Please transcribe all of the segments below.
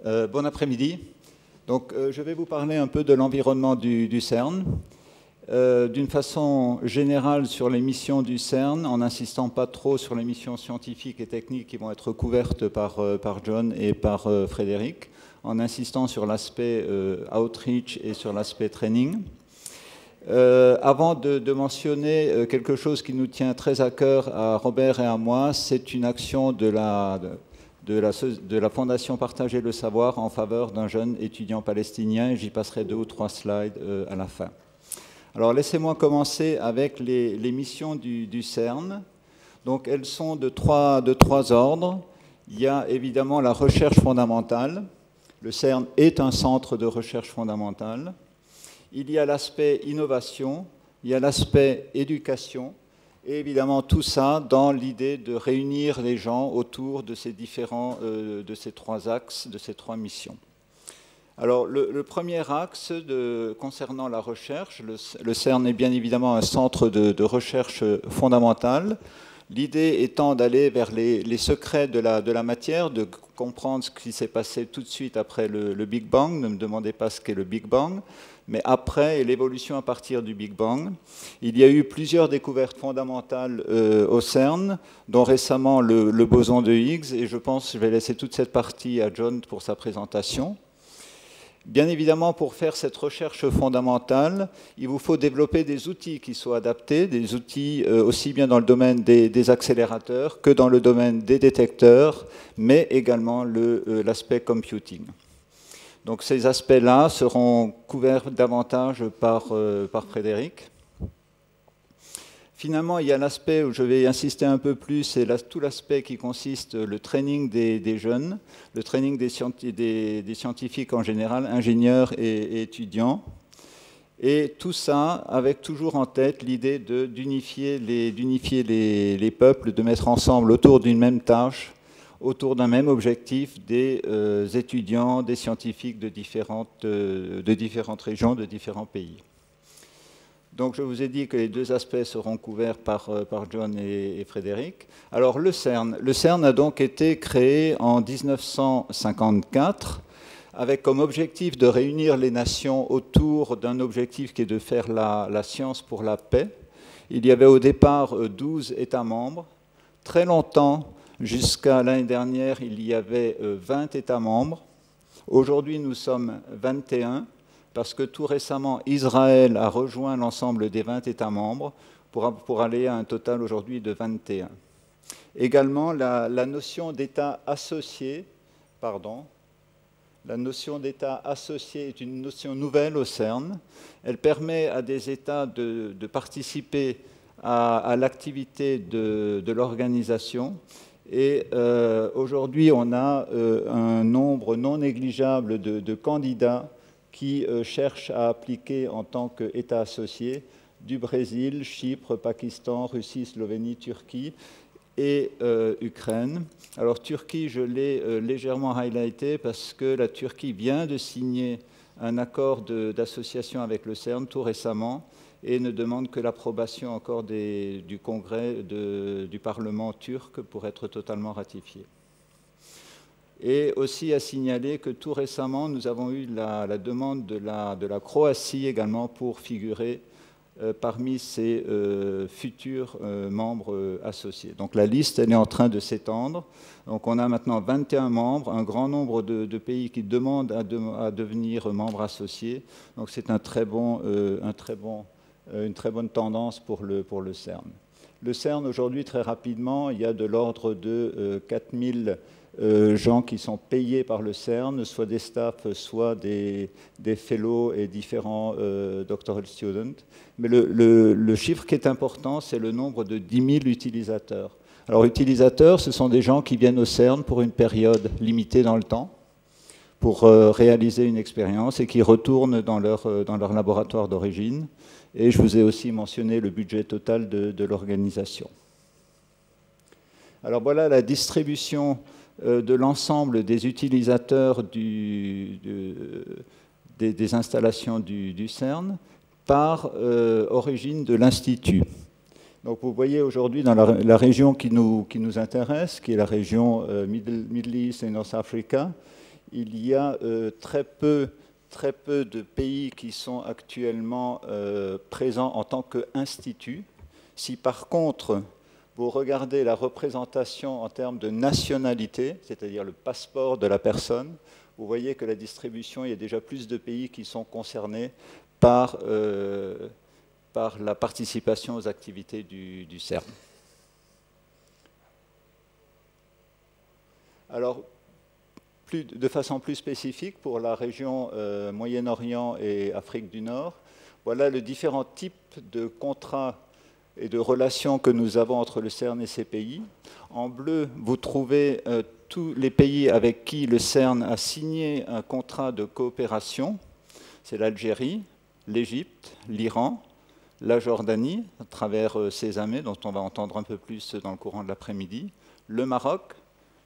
Bon après-midi. Donc, je vais vous parler un peu de l'environnement du CERN, d'une façon générale sur les missions du CERN, en n'insistant pas trop sur les missions scientifiques et techniques qui vont être couvertes par John et par Frédéric, en insistant sur l'aspect outreach et sur l'aspect training. Avant de mentionner quelque chose qui nous tient très à cœur à Robert et à moi, c'est une action de la Fondation Partager le Savoir en faveur d'un jeune étudiant palestinien. J'y passerai 2 ou 3 slides à la fin. Alors laissez-moi commencer avec les missions du CERN. Donc elles sont de trois ordres. Il y a évidemment la recherche fondamentale. Le CERN est un centre de recherche fondamentale. Il y a l'aspect innovation, il y a l'aspect éducation, et évidemment tout ça dans l'idée de réunir les gens autour de ces trois axes, de ces trois missions. Alors le premier axe concernant la recherche, le CERN est bien évidemment un centre de recherche fondamentale. L'idée étant d'aller vers les secrets de la matière, de comprendre ce qui s'est passé tout de suite après le Big Bang. Ne me demandez pas ce qu'est le Big Bang, mais après l'évolution à partir du Big Bang. Il y a eu plusieurs découvertes fondamentales au CERN, dont récemment le boson de Higgs, et je pense que je vais laisser toute cette partie à John pour sa présentation. Bien évidemment, pour faire cette recherche fondamentale, il vous faut développer des outils qui soient adaptés, des outils aussi bien dans le domaine des accélérateurs que dans le domaine des détecteurs, mais également l'aspect computing. Donc ces aspects-là seront couverts davantage par Frédéric. Finalement, il y a l'aspect où je vais insister un peu plus, c'est tout l'aspect qui consiste le training des jeunes, le training des scientifiques en général, ingénieurs et étudiants. Et tout ça avec toujours en tête l'idée d'unifier les peuples, de mettre ensemble autour d'une même tâche, autour d'un même objectif des étudiants, des scientifiques de différentes régions, de différents pays. Donc je vous ai dit que les deux aspects seront couverts par John et Frédéric. Alors le CERN a donc été créé en 1954 avec comme objectif de réunir les nations autour d'un objectif qui est de faire la science pour la paix. Il y avait au départ 12 États membres. Très longtemps, jusqu'à l'année dernière, il y avait 20 États membres. Aujourd'hui, nous sommes 21. Parce que tout récemment, Israël a rejoint l'ensemble des 20 États membres pour aller à un total aujourd'hui de 21. Également, la notion d'État associé, est une notion nouvelle au CERN. Elle permet à des États de participer à l'activité de l'organisation. Et aujourd'hui, on a un nombre non négligeable de candidats qui cherchent à appliquer en tant qu'État associé du Brésil, Chypre, Pakistan, Russie, Slovénie, Turquie et Ukraine. Alors Turquie, je l'ai légèrement highlighté parce que la Turquie vient de signer un accord d'association avec le CERN tout récemment et ne demande que l'approbation encore du Congrès du Parlement turc pour être totalement ratifié. Et aussi à signaler que tout récemment, nous avons eu la demande de la Croatie également pour figurer parmi ces futurs membres associés. Donc la liste, elle est en train de s'étendre. Donc on a maintenant 21 membres, un grand nombre de pays qui demandent à devenir membres associés. Donc c'est une très bonne tendance pour le CERN. Le CERN, aujourd'hui, très rapidement, il y a de l'ordre de 4000 gens qui sont payés par le CERN, soit des staffs, soit des fellows et différents doctoral students. Mais le chiffre qui est important, c'est le nombre de 10 000 utilisateurs. Alors, utilisateurs, ce sont des gens qui viennent au CERN pour une période limitée dans le temps, pour réaliser une expérience et qui retournent dans leur laboratoire d'origine. Et je vous ai aussi mentionné le budget total de l'organisation. Alors voilà la distribution de l'ensemble des utilisateurs des installations du CERN par origine de l'Institut. Donc vous voyez aujourd'hui dans la région qui nous intéresse, qui est la région Middle East et North Africa, il y a très peu de pays qui sont actuellement présents en tant qu'institut. Si par contre, vous regardez la représentation en termes de nationalité, c'est-à-dire le passeport de la personne, vous voyez que la distribution, il y a déjà plus de pays qui sont concernés par la participation aux activités du CERN. Alors, de façon plus spécifique, pour la région Moyen-Orient et Afrique du Nord, voilà les différents types de contrats et de relations que nous avons entre le CERN et ces pays. En bleu, vous trouvez tous les pays avec qui le CERN a signé un contrat de coopération. C'est l'Algérie, l'Égypte, l'Iran, la Jordanie, à travers Sésame, dont on va entendre un peu plus dans le courant de l'après-midi, le Maroc,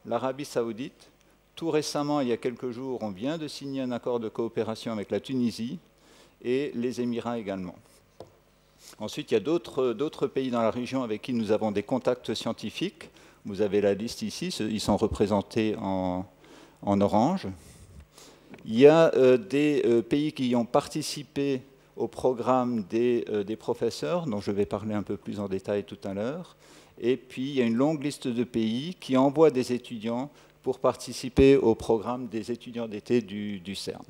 l'Arabie Saoudite. Tout récemment, il y a quelques jours, on vient de signer un accord de coopération avec la Tunisie et les Émirats également. Ensuite, il y a d'autres pays dans la région avec qui nous avons des contacts scientifiques. Vous avez la liste ici, ils sont représentés en orange. Il y a des pays qui ont participé au programme des professeurs, dont je vais parler un peu plus en détail tout à l'heure. Et puis, il y a une longue liste de pays qui envoient des étudiants pour participer au programme des étudiants d'été du CERN.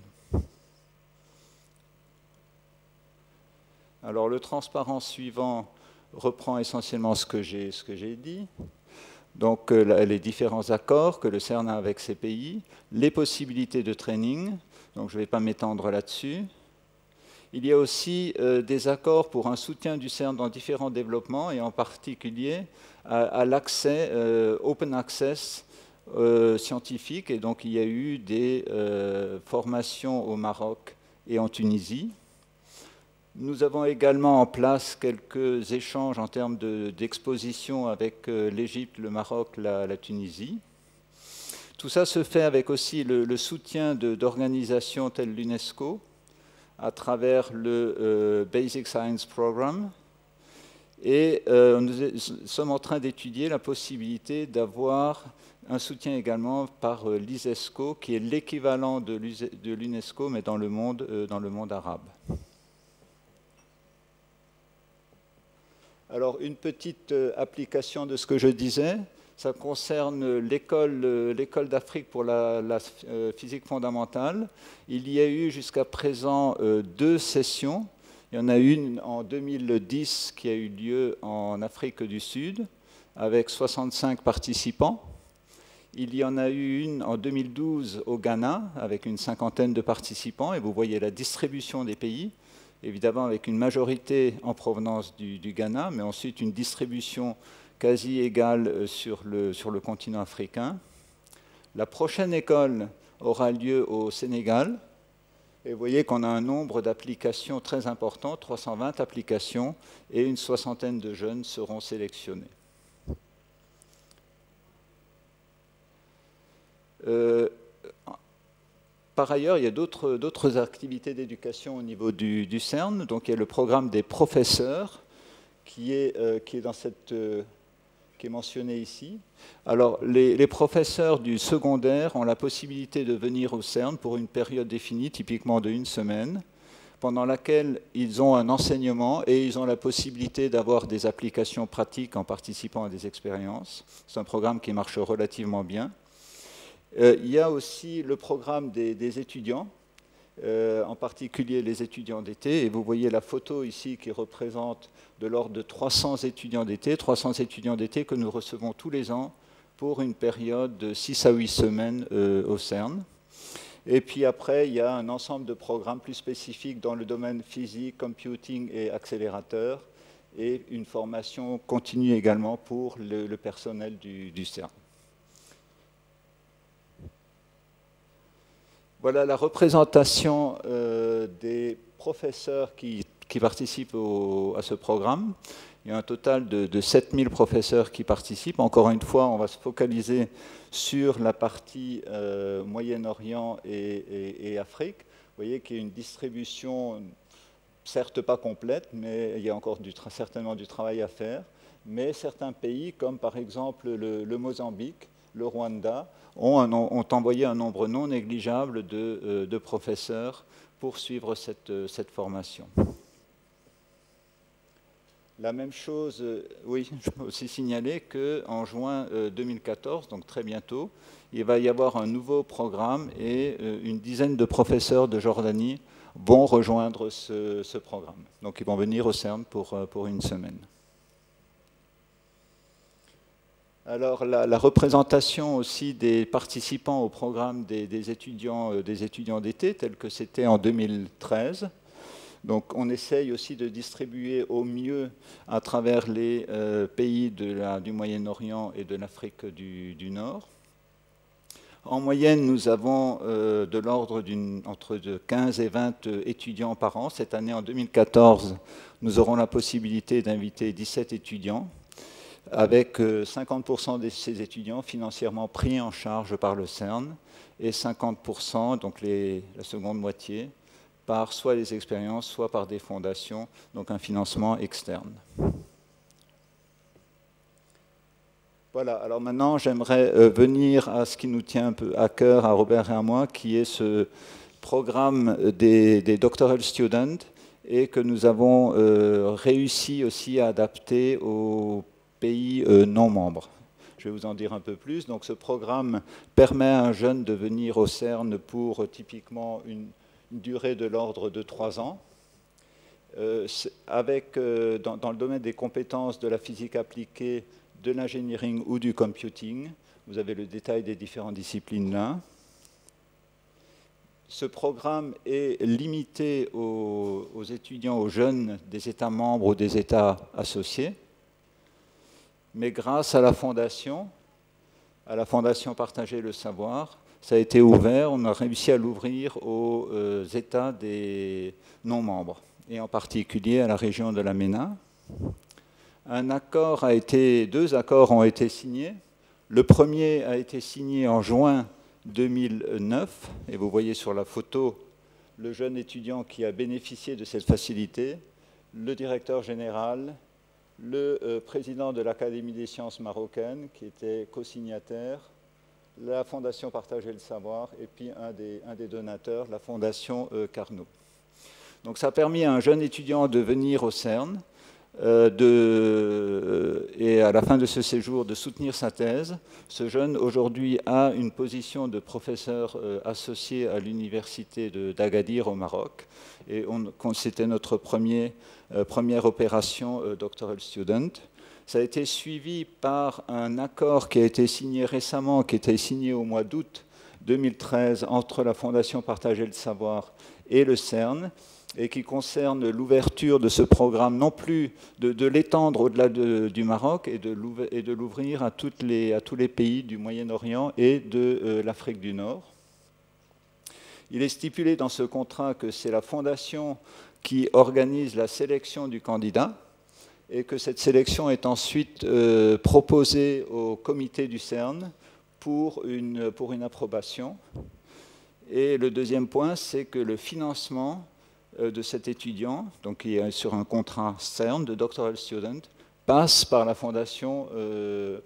Alors, le transparent suivant reprend essentiellement ce que j'ai dit. Donc, les différents accords que le CERN a avec ces pays, les possibilités de training, donc je ne vais pas m'étendre là-dessus. Il y a aussi des accords pour un soutien du CERN dans différents développements, et en particulier à l'accès, open access scientifique, et donc il y a eu des formations au Maroc et en Tunisie. Nous avons également en place quelques échanges en termes d'exposition avec l'Égypte, le Maroc, la Tunisie. Tout ça se fait avec aussi le soutien d'organisations telles l'UNESCO à travers le Basic Science Program. Et nous sommes en train d'étudier la possibilité d'avoir un soutien également par l'ISESCO, qui est l'équivalent de l'UNESCO, mais dans le monde arabe. Alors, une petite application de ce que je disais, ça concerne l'école d'Afrique pour la physique fondamentale. Il y a eu jusqu'à présent 2 sessions. Il y en a une en 2010 qui a eu lieu en Afrique du Sud, avec 65 participants. Il y en a eu une en 2012 au Ghana, avec une 50aine de participants, et vous voyez la distribution des pays. Évidemment avec une majorité en provenance du Ghana, mais ensuite une distribution quasi égale sur le continent africain. La prochaine école aura lieu au Sénégal, et vous voyez qu'on a un nombre d'applications très important, 320 applications, et une 60aine de jeunes seront sélectionnés. Par ailleurs, il y a d'autres activités d'éducation au niveau du CERN. Donc, il y a le programme des professeurs qui est mentionné ici. Alors, les professeurs du secondaire ont la possibilité de venir au CERN pour une période définie, typiquement de 1 semaine, pendant laquelle ils ont un enseignement et ils ont la possibilité d'avoir des applications pratiques en participant à des expériences. C'est un programme qui marche relativement bien. Il y a aussi le programme des étudiants, en particulier les étudiants d'été. Et vous voyez la photo ici qui représente de l'ordre de 300 étudiants d'été que nous recevons tous les ans pour une période de 6 à 8 semaines au CERN. Et puis après, il y a un ensemble de programmes plus spécifiques dans le domaine physique, computing et accélérateur, et une formation continue également pour le personnel du CERN. Voilà la représentation des professeurs qui participent à ce programme. Il y a un total de 7000 professeurs qui participent. Encore une fois, on va se focaliser sur la partie Moyen-Orient et Afrique. Vous voyez qu'il y a une distribution, certes pas complète, mais il y a encore certainement du travail à faire. Mais certains pays, comme par exemple le Mozambique, le Rwanda, ont envoyé un nombre non négligeable de professeurs pour suivre cette formation. La même chose, oui, je peux aussi signaler qu'en juin 2014, donc très bientôt, il va y avoir un nouveau programme et une dizaine de professeurs de Jordanie vont rejoindre ce programme. Donc ils vont venir au CERN pour une semaine. Alors la représentation aussi des participants au programme des étudiants d'été, tel que c'était en 2013. Donc on essaye aussi de distribuer au mieux à travers les pays du Moyen-Orient et de l'Afrique du Nord. En moyenne, nous avons de l'ordre entre 15 et 20 étudiants par an. Cette année, en 2014, nous aurons la possibilité d'inviter 17 étudiants, avec 50% de ces étudiants financièrement pris en charge par le CERN et 50%, donc la seconde moitié, par soit des expériences, soit par des fondations, donc un financement externe. Voilà, alors maintenant j'aimerais venir à ce qui nous tient un peu à cœur, à Robert et à moi, qui est ce programme des doctoral students et que nous avons réussi aussi à adapter aux pays non membres. Je vais vous en dire un peu plus. Donc ce programme permet à un jeune de venir au CERN pour typiquement une durée de l'ordre de 3 ans, dans le domaine des compétences de la physique appliquée, de l'engineering ou du computing. Vous avez le détail des différentes disciplines là. Ce programme est limité aux étudiants, aux jeunes des États membres ou des États associés, mais grâce à la Fondation Partager le Savoir, ça a été ouvert, on a réussi à l'ouvrir aux États des non-membres, et en particulier à la région de la MENA. Deux accords ont été signés. Le premier a été signé en juin 2009, et vous voyez sur la photo le jeune étudiant qui a bénéficié de cette facilité, le directeur général, le président de l'Académie des sciences marocaines, qui était co-signataire, la Fondation Partager le Savoir, et puis un des donateurs, la Fondation Carnot. Donc ça a permis à un jeune étudiant de venir au CERN, et à la fin de ce séjour de soutenir sa thèse. Ce jeune aujourd'hui a une position de professeur associé à l'université d'Agadir au Maroc, et c'était notre première opération doctoral student. Ça a été suivi par un accord qui a été signé récemment, qui a été signé au mois d'août 2013 entre la Fondation Partager le Savoir et le CERN, et qui concerne l'ouverture de ce programme, non plus de l'étendre au-delà du Maroc et de l'ouvrir à tous les pays du Moyen-Orient et de l'Afrique du Nord. Il est stipulé dans ce contrat que c'est la Fondation qui organise la sélection du candidat et que cette sélection est ensuite proposée au comité du CERN pour une approbation. Et le deuxième point, c'est que le financement de cet étudiant, donc qui est sur un contrat CERN de doctoral student, passe par la Fondation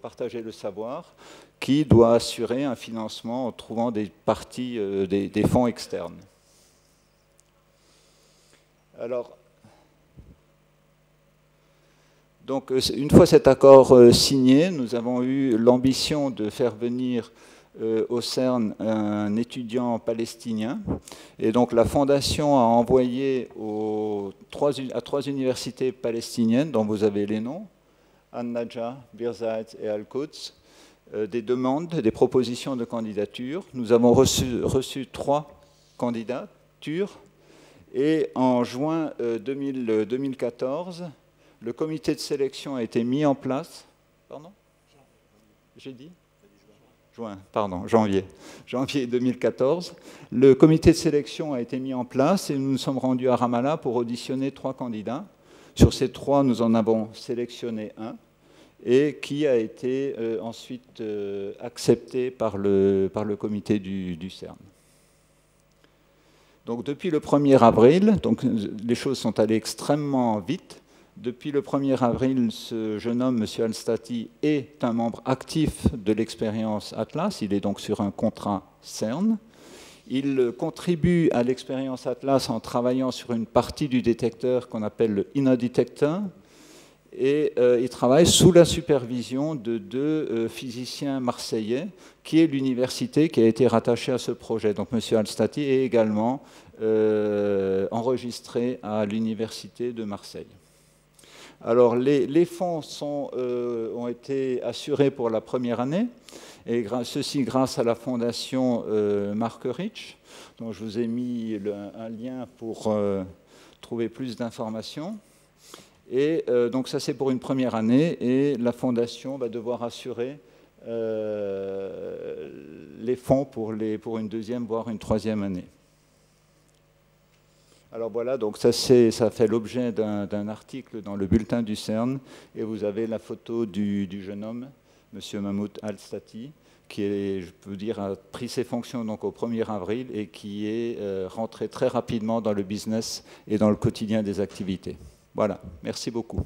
Partager le Savoir, qui doit assurer un financement en trouvant des parties, des fonds externes. Alors, donc, une fois cet accord signé, nous avons eu l'ambition de faire venir au CERN un étudiant palestinien. Et donc la Fondation a envoyé à 3 universités palestiniennes, dont vous avez les noms, An-Najah, Birzeit et Al-Quds, des demandes, des propositions de candidature. Nous avons reçu 3 candidatures. Et en juin 2014, le comité de sélection a été mis en place. Pardon ? J'ai dit ? Janvier 2014. Le comité de sélection a été mis en place et nous nous sommes rendus à Ramallah pour auditionner 3 candidats. Sur ces 3, nous en avons sélectionné un et qui a été ensuite accepté par le comité du CERN. Donc depuis le 1er avril, donc, les choses sont allées extrêmement vite. Depuis le 1er avril, ce jeune homme, M. Alstati, est un membre actif de l'expérience Atlas. Il est donc sur un contrat CERN. Il contribue à l'expérience Atlas en travaillant sur une partie du détecteur qu'on appelle le Inner Detector. Et il travaille sous la supervision de deux physiciens marseillais, qui est l'université qui a été rattachée à ce projet. Donc M. Alstati est également enregistré à l'université de Marseille. Alors les fonds ont été assurés pour la première année, et ceci grâce à la fondation Marguerite, dont je vous ai mis un lien pour trouver plus d'informations. Et donc ça c'est pour une première année, et la fondation va devoir assurer les fonds pour une deuxième, voire une troisième année. Alors voilà, donc ça fait l'objet d'un article dans le bulletin du CERN, et vous avez la photo du jeune homme, M. Mahmoud Alstati, qui est, je peux dire, a pris ses fonctions donc au 1er avril et qui est rentré très rapidement dans le business et dans le quotidien des activités. Voilà, merci beaucoup.